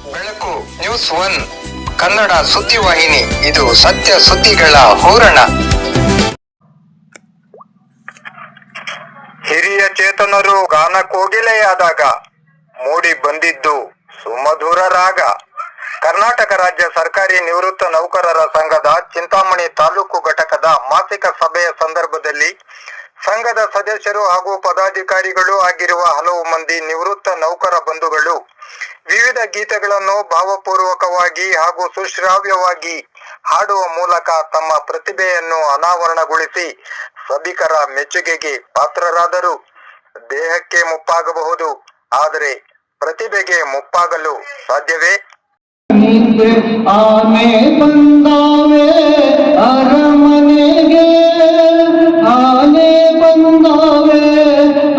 ಬೆಳಕು news one Kannada ಸುದ್ದಿವಾಹಿನಿ, ಇದು ಸತ್ಯ ಸುದ್ದಿಗಳ ಹೂರಣ. ಹಿರಿಯ ಚೇತನರು ಗಾನ ಕೋಗಿಲೆಯಾದಾಗ ಮೂಡಿ ಬಂದಿದ್ದು ಸುಮಧುರ ರಾಗ. ಕರ್ನಾಟಕ ರಾಜ್ಯ ಸರ್ಕಾರಿ ನಿವೃತ್ತ ನೌಕರರ ಸಂಘದ ಚಿಂತಾಮಣಿ ತಾಲೂಕು ಘಟಕದ ಮಾಸಿಕ ಸಭೆಯ ಸಂದರ್ಭದಲ್ಲಿ ಸಂಘದ ಸದಸ್ಯರು ಹಾಗೂ ಪದಾಧಿಕಾರಿಗಳು ಆಗಿರುವ ಹಲವು ಮಂದಿ ನಿವೃತ್ತ ನೌಕರ ಬಂಧುಗಳು ವಿವಿಧ ಗೀತೆಗಳನ್ನು ಭಾವಪೂರ್ವಕವಾಗಿ ಹಾಗೂ ಸುಶ್ರಾವ್ಯವಾಗಿ ಹಾಡುವ ಮೂಲಕ ತಮ್ಮ ಪ್ರತಿಭೆಯನ್ನು ಅನಾವರಣಗೊಳಿಸಿ ಸಭಿಕರ ಮೆಚ್ಚುಗೆಗೆ ಪಾತ್ರರಾದರು. ದೇಹಕ್ಕೆ ಮುಪ್ಪಾಗಬಹುದು, ಆದರೆ ಪ್ರತಿಭೆಗೆ ಮುಪ್ಪಾಗಲು ಸಾಧ್ಯವೇ? ಆನೆ ಬಂದಾವೆ ಅರಮನೆಗೆ, ಆನೆ ಬಂದಾವೆ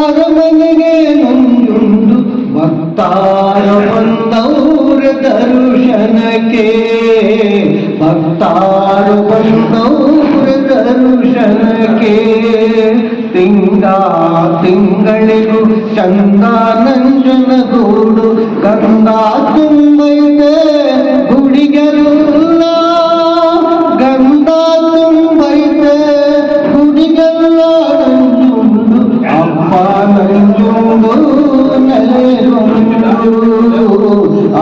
ಅರಮನೆಗೆ, ನೊಂದುಂಡು ಭಕ್ತಾರ ಬಂದೌರ ದರ್ಶನಕ್ಕೆ, ಭಕ್ತಾರ ಬಂದೌರ ದರ್ಶನಕ್ಕೆ. ತಿಂಗಳಿಗೂ ಚಂದ ನಂಜನಗೂಡು ಗಂಗಾ ತುಂಬೈತೆ ಗುಡಿಗೆಲ್ಲ, ಗಂಗಾ ತುಂಬೈತೆ ಗುಡಿಗೆಲ್ಲ. ನಂಜುಂಡು ಅಪ್ಪ ನಂಜುಂಡು ನೆಲೆಗೊಂಡು,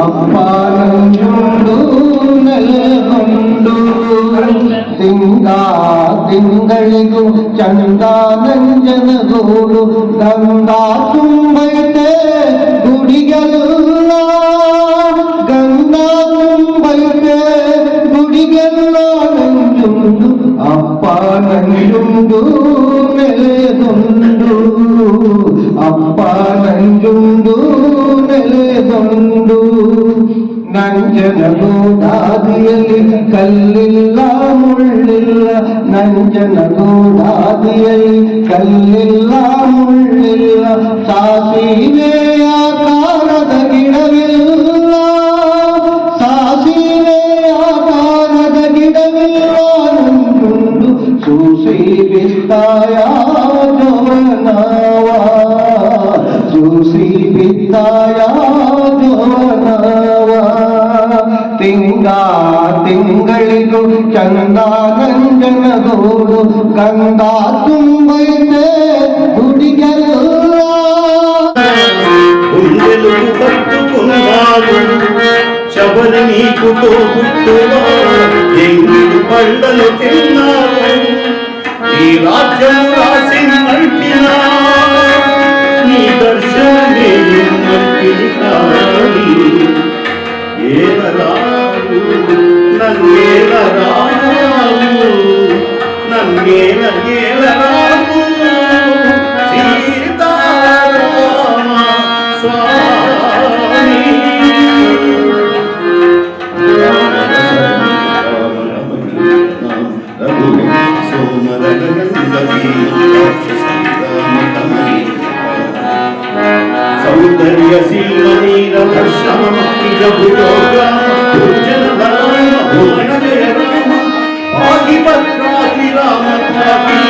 ಅಪ್ಪ ನಂಜುಂಡು ನೆಲೆಗೊಂಡು. ತಿಂಗಳಿಗೂ ಚಂದ ನಂಜನಗೂಡು ಗಂಗಾ ತುಂಬೈತೆ ಗುಡಿಗೆಲ್ಲ, ಗಂಗಾ ತುಂಬೈತೆ ಗುಡಿಗೆಲ್ಲ. ನಂಜುಂಡು ಅಪ್ಪ ನಂಜುಂಡು ನೆಲೆಗೊಂಡು, ಅಪ್ಪ ನಂಜುಂಡು ನೆಲೆಗೊಂಡು. ನಂಜನಗೂಡಾದಿಯಲ್ಲಿ ಕಲ್ಲಿಲ್ಲ ಮುಳ್ಳಿಲ್ಲ, ನಂಜನಗೂಡಾದಿಯಲ್ಲಿ ಕಲ್ಲಿಲ್ಲ ಮುಳ್ಳಿಲ್ಲ. ಸಾಸಿವೆ ಆಕಾರದ ಗಿಡವಿಲ್ಲ, ಸಾಸಿವೆ ಆಕಾರದ ಗಿಡವಿಲ್ಲ. ನಂಜುಂಡು ಸೂಸಿ ಬಿತ್ತಾಯ ಜೋವನವ, ಸೂಸಿ ಬಿತ್ತಾಯ ಜೋವನವ. ತಿಂಗಳಿಗೂ ಚಂದ ನಂಜನಗೂಡು ಗಂಗಾ ತುಂಬೈತೆ ಗುಡಿಗೆಲ್ಲ. ಶಬರ ನೀಕು ಹುಟ್ಟುವ ಎಂಗಿದು ಪಳ್ಳಲು ತಿನ್ನಾರು ಈ ರಾಜ್ಯ ರಾಸಿನ ನಟ್ಟಿನ ನೀ ದರ್ಶನ ನಟ್ಟಿನಿ ಏಲರಾರು ನನ್ನೇಲರಾರು ನನ್ನೇಲರಾರು ಸೀತಾರಾಮ ಸ್ವಾಮಿ. ಸೌಂದರ್ಯ ಸೀಮನೀರ ದರ್ಶನ ನಿಜ ಭುಜೋಗ ದುರ್ಜನ ಭುವನ ಜಯ ರಾಮ ಆಗಿ ಭದ್ರಾಗಿ ರಾಮ ಪಾಪಿ.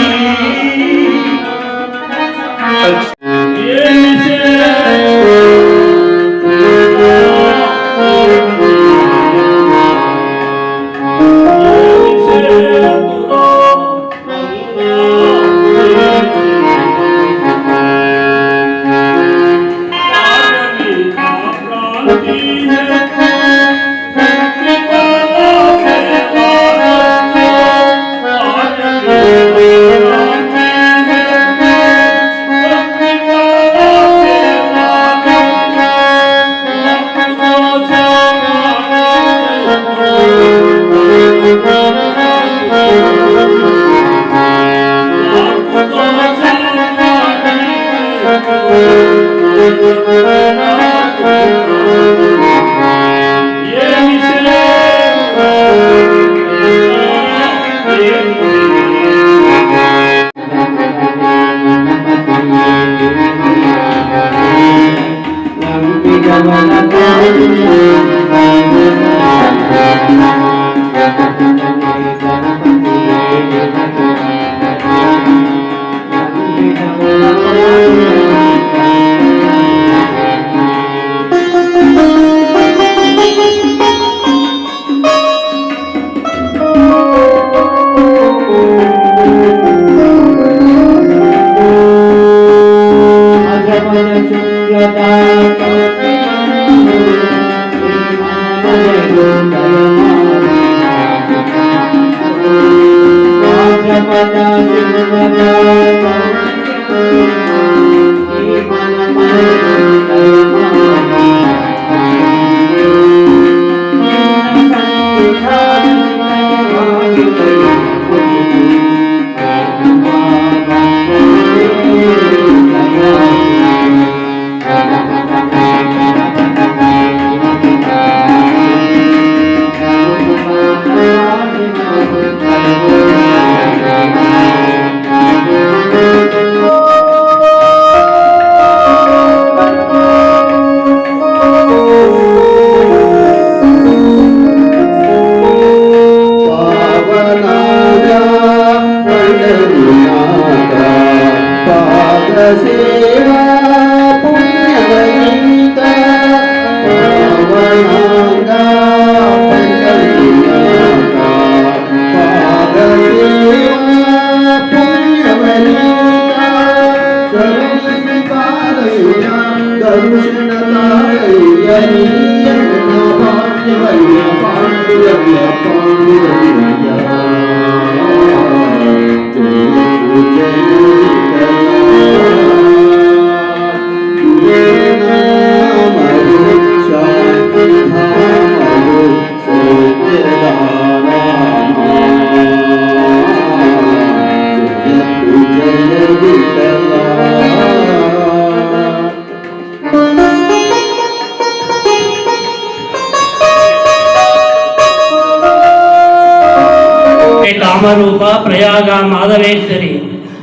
कामरूप प्रयाग माधवेश्वरी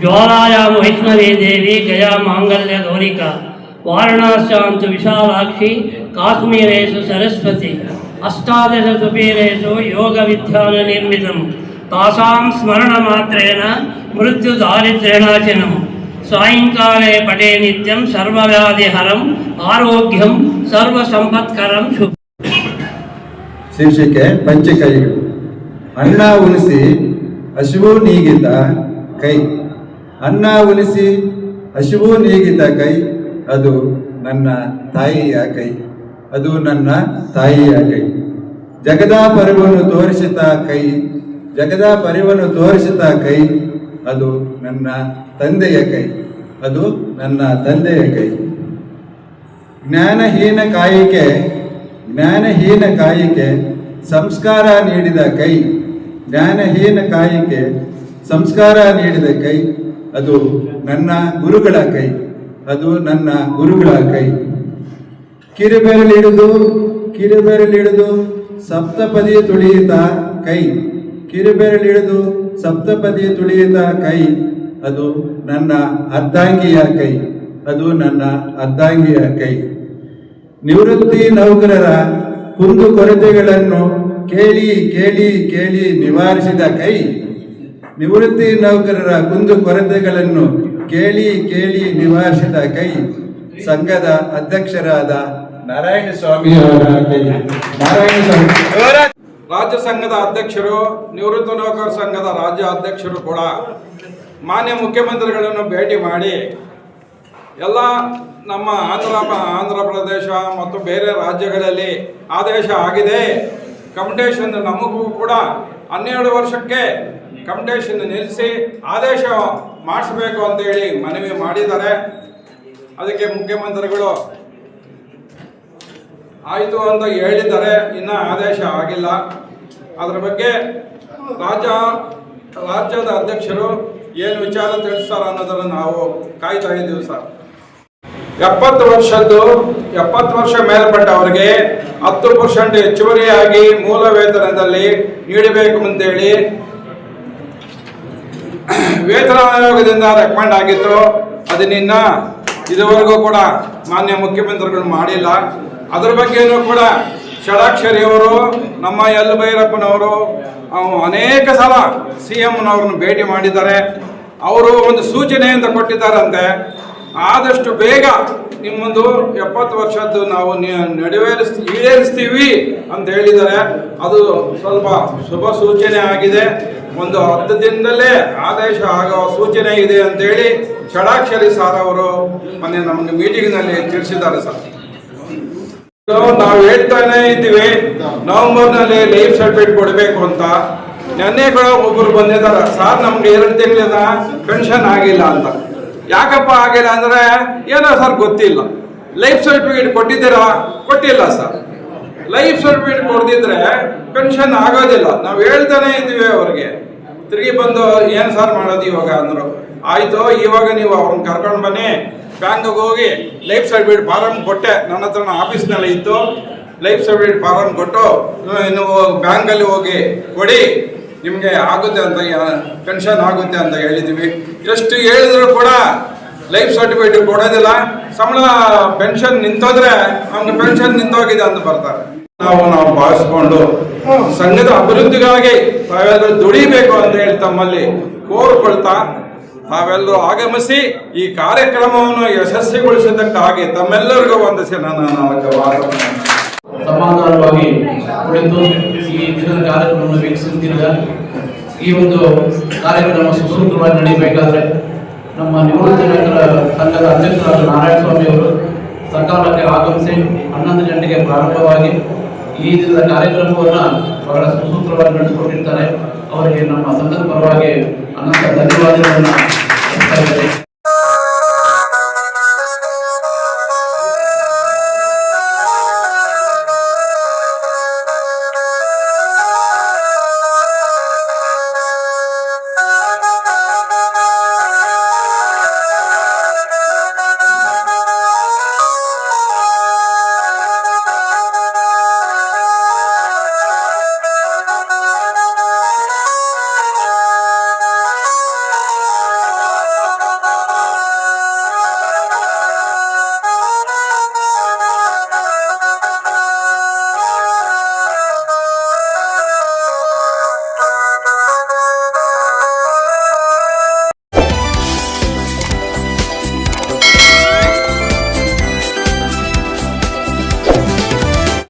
ज्वालायां वैष्णवी देवी गया मांगल्य गौरिका वाराणस्यां विशालाक्षी काश्मीरेषु सरस्वती अष्टादश सुपीरेषु योग विद्यान निर्मितं तासां स्मरणमात्रेण मृत्युदारिद्र्यनाशनं सायंकाले पठे नित्यं सर्वव्याधिहरं आरोग्यं सर्वसंपत्करं शुभ ಶೀರ್ಷಿಕೆ ಪಂಚಕೈಗಳು. ಅನ್ನ ಉಣಿಸಿ ಹಸಿವು ನೀಗಿದ ಕೈ. ಅನ್ನ ಉಣಿಸಿ ಹಸಿವು ನೀಗಿದ ಕೈ, ಅದು ನನ್ನ ತಾಯಿಯ ಕೈ, ಅದು ನನ್ನ ತಾಯಿಯ ಕೈ. ಜಗದ ಪರಿವನ್ನು ತೋರಿಸಿದ ಕೈ, ಜಗದ ಪರಿವನ್ನು ತೋರಿಸಿದ ಕೈ, ಅದು ನನ್ನ ತಂದೆಯ ಕೈ, ಅದು ನನ್ನ ತಂದೆಯ ಕೈ. ಜ್ಞಾನಹೀನ ಕಾಯಿಕೆ ಸಂಸ್ಕಾರ ನೀಡಿದ ಕೈ, ಜ್ಞಾನಹೀನ ಕಾಯಿಕೆ ಸಂಸ್ಕಾರ ನೀಡಿದ ಕೈ, ಅದು ನನ್ನ ಗುರುಗಳ ಕೈ, ಅದು ನನ್ನ ಗುರುಗಳ ಕೈ. ಕಿರುಬೆರಳಿಡಿದು ಸಪ್ತಪದಿ ತುಳಿಯಿತ ಕೈ, ಕಿರುಬೆರಳಿಡಿದು ಸಪ್ತಪದಿ ತುಳಿಯಿತ ಕೈ, ಅದು ನನ್ನ ಅರ್ಧಾಂಗಿಯ ಕೈ, ಅದು ನನ್ನ ಅರ್ಧಾಂಗಿಯ ಕೈ. ನಿವೃತ್ತಿ ನೌಕರರ ಕುಂದು ಕೊರತೆಗಳನ್ನು ಕೇಳಿ ಕೇಳಿ ಕೇಳಿ ನಿವಾರಿಸಿದ ಕೈ, ನಿವೃತ್ತಿ ನೌಕರರ ಕುಂದು ಕೊರತೆಗಳನ್ನು ಕೇಳಿ ಕೇಳಿ ನಿವಾರಿಸಿದ ಕೈ, ಸಂಘದ ಅಧ್ಯಕ್ಷರಾದ ನಾರಾಯಣ ಸ್ವಾಮಿಯವರ ಕೈ. ನಾರಾಯಣ ಸ್ವಾಮಿ ರಾಜ್ಯ ಸಂಘದ ಅಧ್ಯಕ್ಷರು, ನಿವೃತ್ತ ನೌಕರ ಸಂಘದ ರಾಜ್ಯ ಅಧ್ಯಕ್ಷರು ಕೂಡ ಮಾನ್ಯ ಮುಖ್ಯಮಂತ್ರಿಗಳನ್ನು ಭೇಟಿ ಮಾಡಿ ಎಲ್ಲ ನಮ್ಮ ಆಂಧ್ರ ಪ್ರದೇಶ ಮತ್ತು ಬೇರೆ ರಾಜ್ಯಗಳಲ್ಲಿ ಆದೇಶ ಆಗಿದೆ, ಕಮ್ಯುಟೇಷನ್ ನಮಗೂ ಕೂಡ 12 ವರ್ಷಕ್ಕೆ ಕಮ್ಯುಟೇಷನ್ ನಿಲ್ಲಿಸಿ ಆದೇಶ ಮಾಡಿಸ್ಬೇಕು ಅಂತೇಳಿ ಮನವಿ ಮಾಡಿದ್ದಾರೆ. ಅದಕ್ಕೆ ಮುಖ್ಯಮಂತ್ರಿಗಳು ಆಯಿತು ಅಂತ ಹೇಳಿದ್ದಾರೆ, ಇನ್ನೂ ಆದೇಶ ಆಗಿಲ್ಲ. ಅದರ ಬಗ್ಗೆ ರಾಜ್ಯದ ಅಧ್ಯಕ್ಷರು ಏನು ವಿಚಾರ ತಿಳಿಸ್ತಾರೆ ಅನ್ನೋದನ್ನು ನಾವು ಕಾಯ್ತಾ ಇದ್ದೀವಿ ಸರ್. 70 ವರ್ಷ ಮೇಲ್ಪಟ್ಟವರಿಗೆ 10% ಹೆಚ್ಚುವರಿಯಾಗಿ ಮೂಲ ವೇತನದಲ್ಲಿ ನೀಡಬೇಕು ಅಂತೇಳಿ ವೇತನ ಆಯೋಗದಿಂದ ರೆಕಮೆಂಡ್ ಆಗಿತ್ತು. ಅದನ್ನ ಇದುವರೆಗೂ ಕೂಡ ಮಾನ್ಯ ಮುಖ್ಯಮಂತ್ರಿಗಳು ಮಾಡಿಲ್ಲ. ಅದ್ರ ಬಗ್ಗೆನೂ ಕೂಡ ಷಡಾಕ್ಷರಿಯವರು, ನಮ್ಮ ಎಲ್ ಭೈರಪ್ಪನವರು ಅನೇಕ ಸಲ CMನವ್ರನ್ನ ಭೇಟಿ ಮಾಡಿದ್ದಾರೆ. ಅವರು ಒಂದು ಸೂಚನೆಯಿಂದ ಕೊಟ್ಟಿದ್ದಾರಂತೆ, ಆದಷ್ಟು ಬೇಗ ನಿಮ್ಮೊಂದು 70 ವರ್ಷದ್ದು ನಾವು ಈಡೇರಿಸ್ತೀವಿ ಅಂತ ಹೇಳಿದ್ದಾರೆ. ಅದು ಸ್ವಲ್ಪ ಶುಭ ಸೂಚನೆ ಆಗಿದೆ. ಒಂದು 10 ದಿನದಲ್ಲೇ ಆದೇಶ ಆಗೋ ಸೂಚನೆ ಇದೆ ಅಂತೇಳಿ ಷಡಾಕ್ಷರಿ ಸಾರ್ ಅವರು ಮೊನ್ನೆ ನಮಗೆ ಮೀಟಿಂಗ್ನಲ್ಲಿ ತಿಳಿಸಿದ್ದಾರೆ ಸರ್. ನಾವು ಹೇಳ್ತಾನೆ ಇದ್ದೀವಿ ನವೆಂಬರ್ನಲ್ಲಿ ಲೈಫ್ ಸರ್ಟಿಫಿಕೇಟ್ ಕೊಡಬೇಕು ಅಂತ. ನೆನ್ನೆ ಕೂಡ ಒಬ್ಬರು ಬಂದಿದ್ದಾರೆ, ಸಾರ್ ನಮ್ಗೆ 2 ತಿಂಗಳಿಂದ ಪೆನ್ಷನ್ ಆಗಿಲ್ಲ ಅಂತ. ಯಾಕಪ್ಪ ಆಗಿಲ್ಲ ಅಂದ್ರೆ ಏನೋ ಸರ್ ಗೊತ್ತಿಲ್ಲ. ಲೈಫ್ ಸರ್ಟಿಫಿಕೇಟ್ ಕೊಟ್ಟಿದ್ದೀರಾ? ಕೊಟ್ಟಿಲ್ಲ ಸರ್. ಲೈಫ್ ಸರ್ಟಿಫಿಕೇಟ್ ಕೊಡ್ದಿದ್ರೆ ಪೆನ್ಷನ್ ಆಗೋದಿಲ್ಲ. ನಾವು ಹೇಳ್ತಾನೆ ಇದ್ದೀವಿ ಅವ್ರಿಗೆ. ತಿರುಗಿ ಬಂದು ಏನು ಸರ್ ಮಾಡೋದು ಇವಾಗ ಅಂದರು. ಆಯಿತು, ಇವಾಗ ನೀವು ಅವ್ರನ್ನ ಕರ್ಕೊಂಡು ಬನ್ನಿ, ಬ್ಯಾಂಕ್ಗೆ ಹೋಗಿ ಲೈಫ್ ಸರ್ಟಿಫಿಕೇಟ್ ಫಾರಮ್ ಕೊಟ್ಟೆ. ನನ್ನ ಹತ್ರ ಆಫೀಸ್ನಲ್ಲಿ ಇತ್ತು. ಲೈಫ್ ಸರ್ಟಿಫಿಕೇಟ್ ಫಾರಮ್ ಕೊಟ್ಟು ನೀವು ಬ್ಯಾಂಕಲ್ಲಿ ಹೋಗಿ ಕೊಡಿ, ನಿಮಗೆ ಆಗುತ್ತೆ ಅಂತ, ಪೆನ್ಷನ್ ಆಗುತ್ತೆ ಅಂತ ಹೇಳಿದ್ವಿ. ಎಷ್ಟು ಹೇಳಿದ್ರು ಕೂಡ ಲೈಫ್ ಸರ್ಟಿಫಿಕೇಟ್ ಕೊಡೋದಿಲ್ಲ. ಸಂಬಳ ಪೆನ್ಷನ್ ನಿಂತೋದ್ರೆ ನಮ್ಗೆ ಪೆನ್ಷನ್ ನಿಂತೋಗಿದೆ ಅಂತ ಬರ್ತಾರೆ. ನಾವು ಭಾವಿಸ್ಕೊಂಡು ಸಂಘದ ಅಭಿವೃದ್ಧಿಗಾಗಿ ತಾವೆಲ್ಲರೂ ದುಡಿಬೇಕು ಅಂತ ಹೇಳಿ ತಮ್ಮಲ್ಲಿ ಕೋರ್ಕೊಳ್ತಾ ತಾವೆಲ್ಲರೂ ಆಗಮಿಸಿ ಈ ಕಾರ್ಯಕ್ರಮವನ್ನು ಯಶಸ್ವಿಗೊಳಿಸಿದ್ದಕ್ಕಾಗಿ ತಮ್ಮೆಲ್ಲರಿಗೂ ವಂದಿಸಿ ನನ್ನ ಸಮಾಧಾನವಾಗಿ ಕುಳಿತು ಈ ದಿನದ ಕಾರ್ಯಕ್ರಮವನ್ನು ವೀಕ್ಷಿಸುತ್ತಿದ್ದ ಈ ಒಂದು ಕಾರ್ಯಕ್ರಮ ಸುಸೂತ್ರವಾಗಿ ನಡೆಯಬೇಕಾದ್ರೆ ನಮ್ಮ ನಿವೃತ್ತ ನೌಕರರ ಸಂಘದ ಅಧ್ಯಕ್ಷರಾದ ನಾರಾಯಣ ಸ್ವಾಮಿ ಅವರು ಸಕಾಲಕ್ಕೆ ಆಗಮಿಸಿ 11 ಗಂಟೆಗೆ ಪ್ರಾರಂಭವಾಗಿ ಈ ದಿನದ ಕಾರ್ಯಕ್ರಮವನ್ನು ಬಹಳ ಸುಸೂತ್ರವಾಗಿ ನಡೆಸಿಕೊಟ್ಟಿರ್ತಾರೆ. ಅವರಿಗೆ ನಮ್ಮ ಸಂಘದ ಪರವಾಗಿ ಅನಂತ ಧನ್ಯವಾದಗಳನ್ನು